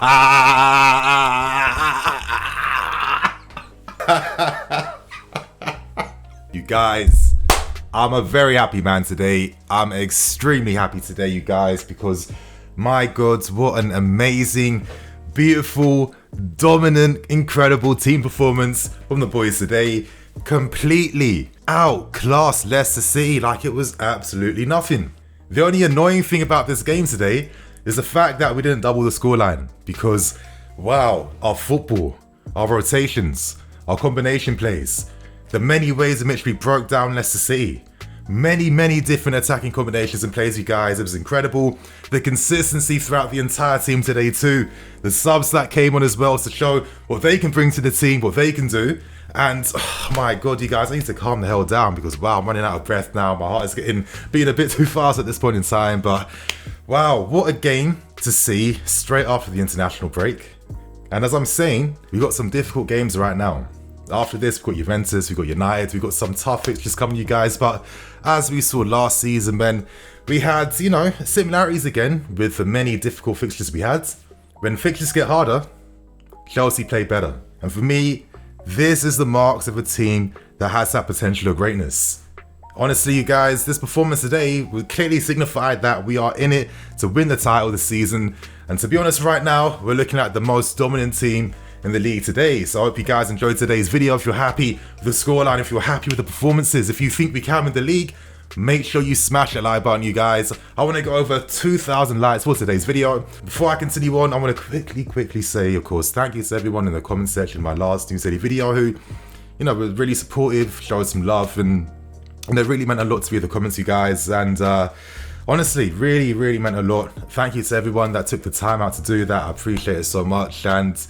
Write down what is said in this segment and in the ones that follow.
You guys, I'm a very happy man today. I'm extremely happy today, you guys, because my God, what an amazing, beautiful, dominant, incredible team performance from the boys today. Completely outclassed Leicester City like it was absolutely nothing. The only annoying thing about this game today is the fact that we didn't double the scoreline because, wow, our football, our rotations, our combination plays, the many ways in which we broke down Leicester City, many different attacking combinations and plays, you guys, it was incredible. The consistency throughout the entire team today too, the subs that came on as well to show what they can bring to the team, what they can do. And oh my God, you guys, I need to calm the hell down because wow, I'm running out of breath now. My heart is beating a bit too fast at this point in time. But wow, what a game to see straight after the international break. And as I'm saying, we've got some difficult games right now. After this, we've got Juventus, we've got United, we've got some tough fixtures coming, you guys. But as we saw last season, when we had, you know, similarities again with the many difficult fixtures we had. When fixtures get harder, Chelsea play better. And for me, this is the marks of a team that has that potential of greatness. Honestly, you guys, this performance today would clearly signify that we are in it to win the title this season. And to be honest, right now, we're looking at the most dominant team in the league today. So I hope you guys enjoyed today's video. If you're happy with the scoreline, if you're happy with the performances, if you think we can win the league, make sure you smash that like button, you guys. I want to go over 2,000 likes for today's video. Before I continue on, I want to quickly say, of course, thank you to everyone in the comment section of my last New City video who, you know, were really supportive, showed some love, and it really meant a lot to me, the comments, you guys. And honestly, really meant a lot. Thank you to everyone that took the time out to do that. I appreciate it so much. And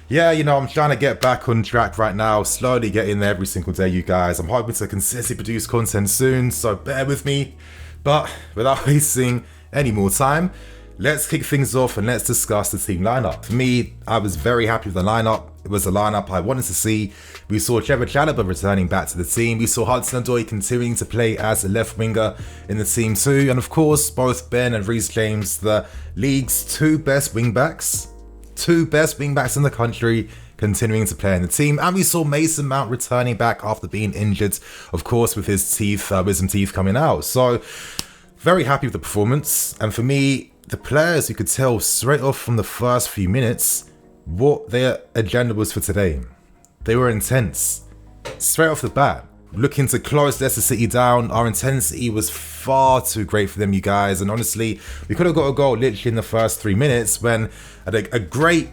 yeah, you know, I'm trying to get back on track right now, slowly getting there every single day, you guys. I'm hoping to consistently produce content soon, so bear with me. But without wasting any more time, let's kick things off and let's discuss the team lineup. For me, I was very happy with the lineup. It was a lineup I wanted to see. We saw Trevor Chalobah returning back to the team. We saw Hudson-Odoi continuing to play as a left winger in the team too. And of course, both Ben and Reece James, the league's two best wingbacks in the country, continuing to play in the team. And we saw Mason Mount returning back after being injured, of course, with his teeth, wisdom teeth coming out. So very happy with the performance. And for me, the players, you could tell straight off from the first few minutes what their agenda was for today. They were intense. Straight off the bat, looking to close Leicester City down. Our intensity was far too great for them, you guys. And honestly, we could have got a goal literally in the first 3 minutes when a great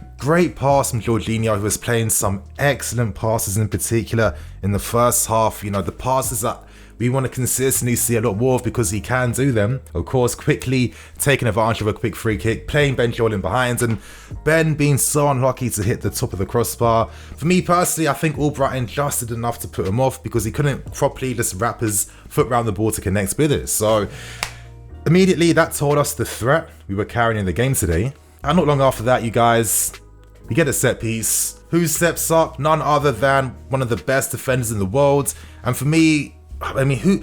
pass from Jorginho, who was playing some excellent passes in particular in the first half. You know, the passes that we want to consistently see a lot more of because he can do them. Of course, quickly taking advantage of a quick free kick, playing Ben Chilwell in behind, and Ben being so unlucky to hit the top of the crossbar. For me personally, I think Albrighton just did enough to put him off because he couldn't properly just wrap his foot around the ball to connect with it. So immediately that told us the threat we were carrying in the game today. And not long after that, you guys, we get a set piece. Who steps up? None other than one of the best defenders in the world. And for me, I mean, who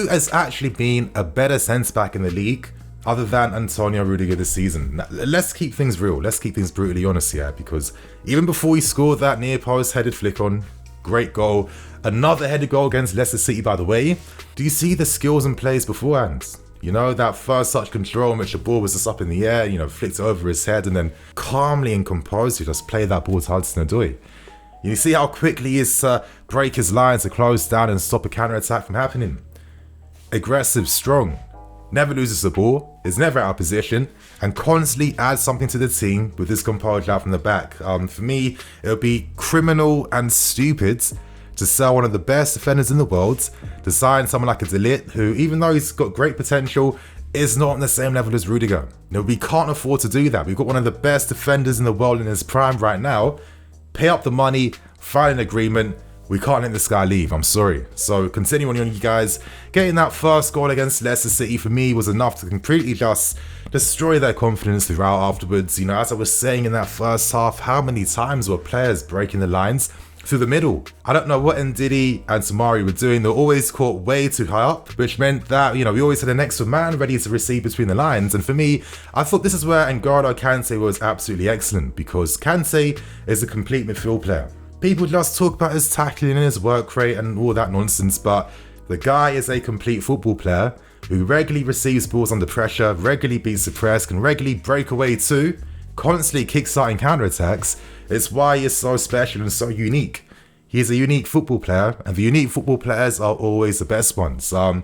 has actually been a better centre-back in the league other than Antonio Rudiger this season? Now, let's keep things real. Let's keep things brutally honest here, because even before he scored that near post headed flick on, great goal. Another headed goal against Leicester City, by the way. Do you see the skills and plays beforehand? You know, that first touch control in which the ball was just up in the air, you know, flicked over his head, and then calmly and composed, he just played that ball to Hudson-Odoi. You see how quickly he is to break his line to close down and stop a counter-attack from happening. Aggressive, strong, never loses the ball, is never out of position, and constantly adds something to the team with his composure out from the back. For me, it would be criminal and stupid to sell one of the best defenders in the world, to sign someone like a De Ligt, who, even though he's got great potential, is not on the same level as Rudiger. You know, we can't afford to do that. We've got one of the best defenders in the world in his prime right now. Pay up the money, find an agreement. We can't let this guy leave, I'm sorry. So continuing on, you guys, getting that first goal against Leicester City for me was enough to completely just destroy their confidence throughout afterwards. You know, as I was saying in that first half, how many times were players breaking the lines, through the middle. I don't know what Ndidi and Tamari were doing. They were always caught way too high up, which meant that, we always had an extra man ready to receive between the lines. And for me, I thought this is where Kante was absolutely excellent, because Kante is a complete midfield player. People just talk about his tackling and his work rate and all that nonsense, but the guy is a complete football player who regularly receives balls under pressure, regularly beats the press, can regularly break away too, constantly kickstarting counterattacks. It's why he's so special and so unique. He's a unique football player, and the unique football players are always the best ones. I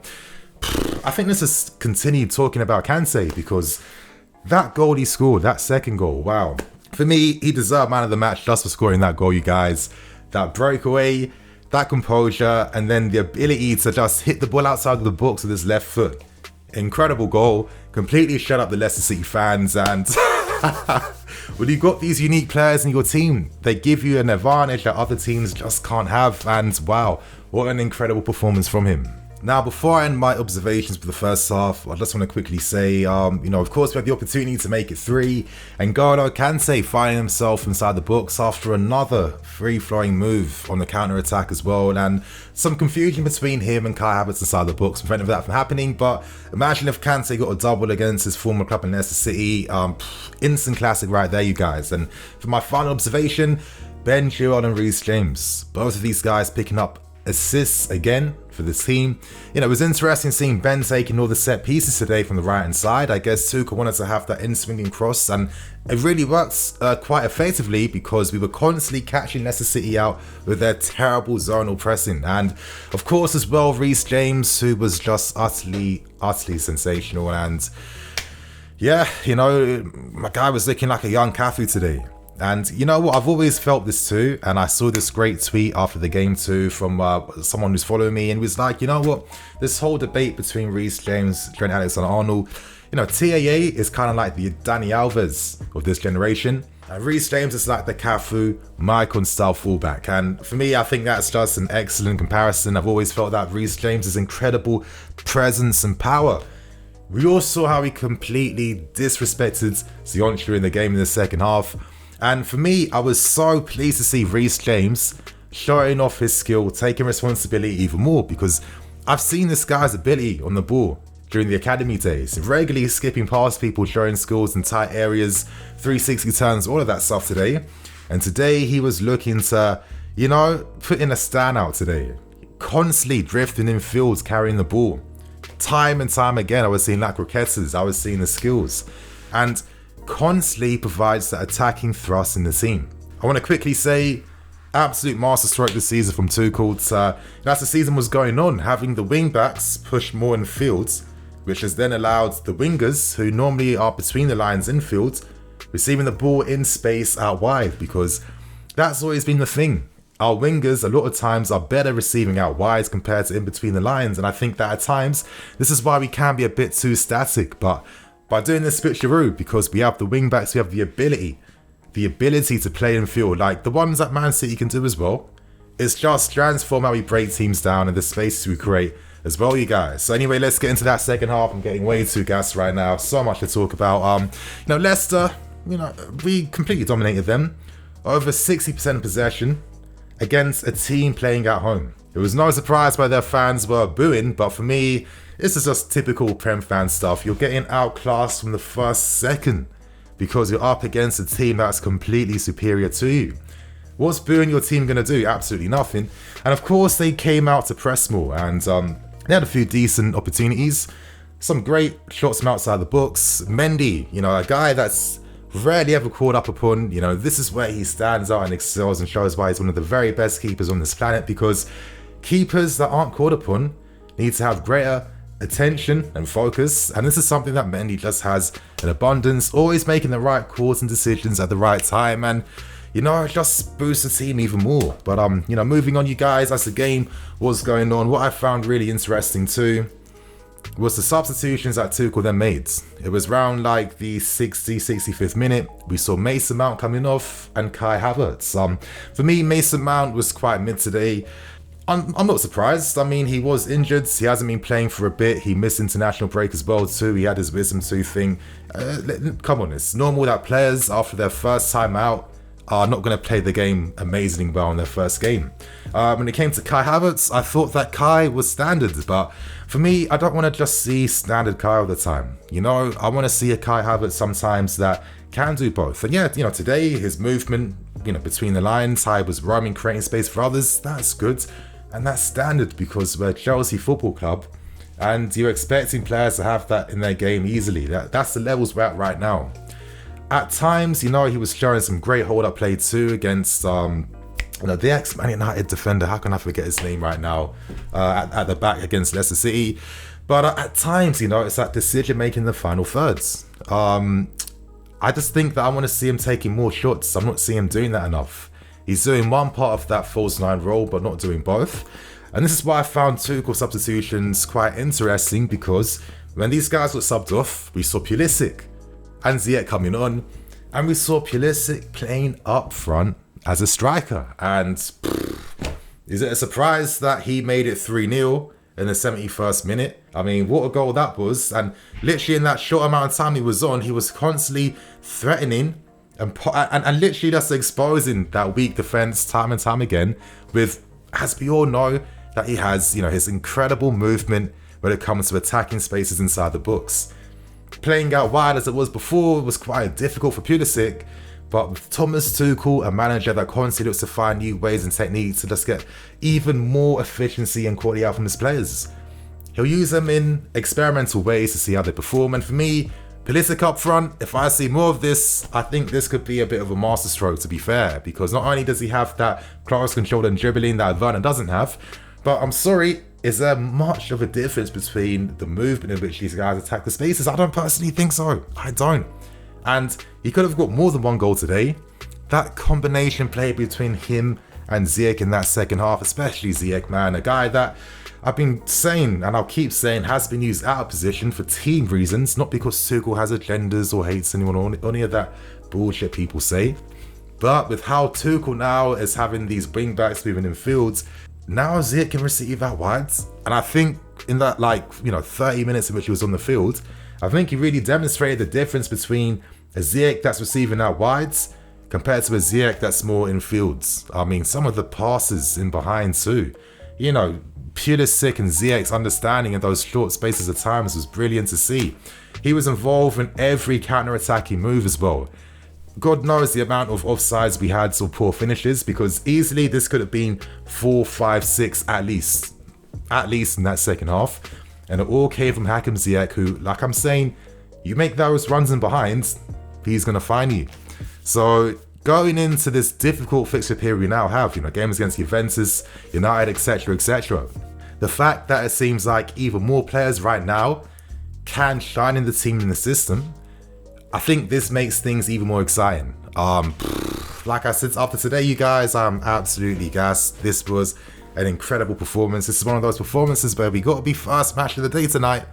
think let's just continue talking about Kante, because that goal he scored, that second goal, wow. For me, he deserved man of the match just for scoring that goal, you guys. That breakaway, that composure, and then the ability to just hit the ball outside of the box with his left foot. Incredible goal, completely shut up the Leicester City fans. And when you've got these unique players in your team, they give you an advantage that other teams just can't have. And wow, what an incredible performance from him. Now, before I end my observations for the first half, I just want to quickly say, of course, we had the opportunity to make it 3, and Kante finding himself inside the box after another free-flowing move on the counter-attack as well, and some confusion between him and Kai Havertz inside the box prevented that from happening. But imagine if Kante got a double against his former club in Leicester City. Instant classic right there, you guys. And for my final observation, Ben Chilwell and Reece James, both of these guys picking up assists again for this team. It was interesting seeing Ben taking all the set pieces today from the right hand side. I guess Tuchel wanted to have that in-swinging cross, and it really worked quite effectively, because we were constantly catching Leicester City out with their terrible zonal pressing. And of course as well, Reece James, who was just utterly sensational. And yeah, my guy was looking like a young Cafu today. And you know what, I've always felt this too, and I saw this great tweet after the game too from someone who's following me, and was like, you know what, this whole debate between Reece James, Trent Alexander-Arnold, TAA is kind of like the Dani Alves of this generation, and Reece James is like the Cafu, Maicon style fullback. And for me, I think that's just an excellent comparison. I've always felt that Reece James' incredible presence and power. We all saw how he completely disrespected Sionchu in the game in the second half. And for me, I was so pleased to see Reece James showing off his skill, taking responsibility even more, because I've seen this guy's ability on the ball during the academy days, regularly skipping past people, showing skills in tight areas, 360 turns, all of that stuff today. And today he was looking to, put in a standout today, constantly drifting in fields, carrying the ball. Time and time again, I was seeing like croquettes, I was seeing the skills. And constantly provides the attacking thrust in the team. I want to quickly say, absolute masterstroke this season from Tuchel. As the season was going on, having the wing backs push more in fields, which has then allowed the wingers, who normally are between the lines in field, receiving the ball in space out wide, because that's always been the thing. Our wingers a lot of times are better receiving out wide compared to in between the lines, and I think that at times this is why we can be a bit too static. But by doing this switcheroo, because we have the wing backs, we have the ability to play and feel like the ones that Man City can do as well. It's just transform how we break teams down and the spaces we create as well, you guys. So anyway, let's get into that second half. I'm getting way too gassed right now. So much to talk about. Leicester, we completely dominated them. Over 60% possession against a team playing at home. It was no surprise why their fans were booing, but for me, this is just typical Prem fan stuff. You're getting outclassed from the first second because you're up against a team that's completely superior to you. What's booing your team going to do? Absolutely nothing. And of course, they came out to press more, and they had a few decent opportunities. Some great shots from outside the box. Mendy, a guy that's rarely ever called up upon. This is where he stands out and excels and shows why he's one of the very best keepers on this planet, because keepers that aren't called upon need to have greater attention and focus, and this is something that Mendy just has in abundance, always making the right calls and decisions at the right time, and it just boosts the team even more. But moving on, you guys, as the game was going on, what I found really interesting too was the substitutions that Tuchel then made. It was around like the 65th minute, we saw Mason Mount coming off and Kai Havertz. For me, Mason Mount was quite mid today. I'm not surprised. I mean, he was injured. He hasn't been playing for a bit. He missed international break as well too. He had his wisdom tooth thing. Come on, it's normal that players after their first time out are not going to play the game amazingly well in their first game. When it came to Kai Havertz, I thought that Kai was standard, but for me, I don't want to just see standard Kai all the time. You know, I want to see a Kai Havertz sometimes that can do both. And yeah, you know, today his movement, you know, between the lines, how he was roaming, creating space for others, that's good. And that's standard because we're Chelsea Football Club and you're expecting players to have that in their game easily. That's the levels we're at right now. At times, you know, he was showing some great hold-up play too against you know, the ex-Man United defender, how can I forget his name right now, at the back against Leicester City. But at times, you know, it's that decision-making in the final thirds. I just think that I want to see him taking more shots. I'm not seeing him doing that enough. He's doing one part of that false nine role, but not doing both. And this is why I found Tuchel substitutions quite interesting, because when these guys were subbed off, we saw Pulisic and Ziyech coming on, and we saw Pulisic playing up front as a striker. And is it a surprise that he made it 3-0 in the 71st minute? I mean, what a goal that was. And literally in that short amount of time he was on, he was constantly threatening and literally just exposing that weak defense time and time again with, as we all know, that he has, you know, his incredible movement when it comes to attacking spaces inside the box. Playing out wide as it was before was quite difficult for Pulisic, but with Thomas Tuchel, a manager that constantly looks to find new ways and techniques to just get even more efficiency and quality out from his players, he'll use them in experimental ways to see how they perform. And for me, Pulisic up front, if I see more of this, I think this could be a bit of a masterstroke, to be fair, because not only does he have that close control and dribbling that Werner doesn't have, but I'm sorry, is there much of a difference between the movement in which these guys attack the spaces? I don't personally think so. I don't. And he could have got more than one goal today. That combination play between him and Ziyech in that second half, especially Ziyech, man, a guy that I've been saying, and I'll keep saying, has been used out of position for team reasons, not because Tuchel has agendas or hates anyone or any of that bullshit people say. But with how Tuchel now is having these wing backs moving in fields, now Ziyech can receive out wides. And I think in that, 30 minutes in which he was on the field, I think he really demonstrated the difference between a Ziyech that's receiving out wides compared to a Ziyech that's more in fields. I mean, some of the passes in behind too. You know, Pulisic and Ziyech's understanding of those short spaces of times was brilliant to see. He was involved in every counter-attacking move as well. God knows the amount of offsides we had or poor finishes, because easily this could have been 4, 5, 6 at least in that second half. And it all came from Hakim Ziyech, who, like I'm saying, you make those runs in behind, he's going to find you. So going into this difficult fixture period we now have, games against Juventus, United, etc., the fact that it seems like even more players right now can shine in the team in the system, I think this makes things even more exciting. Like I said, after today, you guys, I'm absolutely gassed. This was an incredible performance. This is one of those performances where we got to be first match of the day tonight,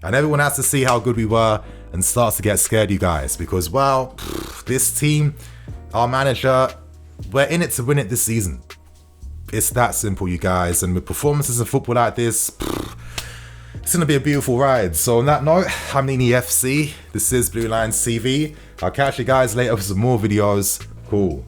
and everyone has to see how good we were and starts to get scared, you guys, because, well, this team, our manager, we're in it to win it this season. It's that simple, you guys, and with performances in football like this, it's going to be a beautiful ride. So on that note, I'm Nini FC. This is Blue Lions TV. I'll catch you guys later for some more videos. Cool.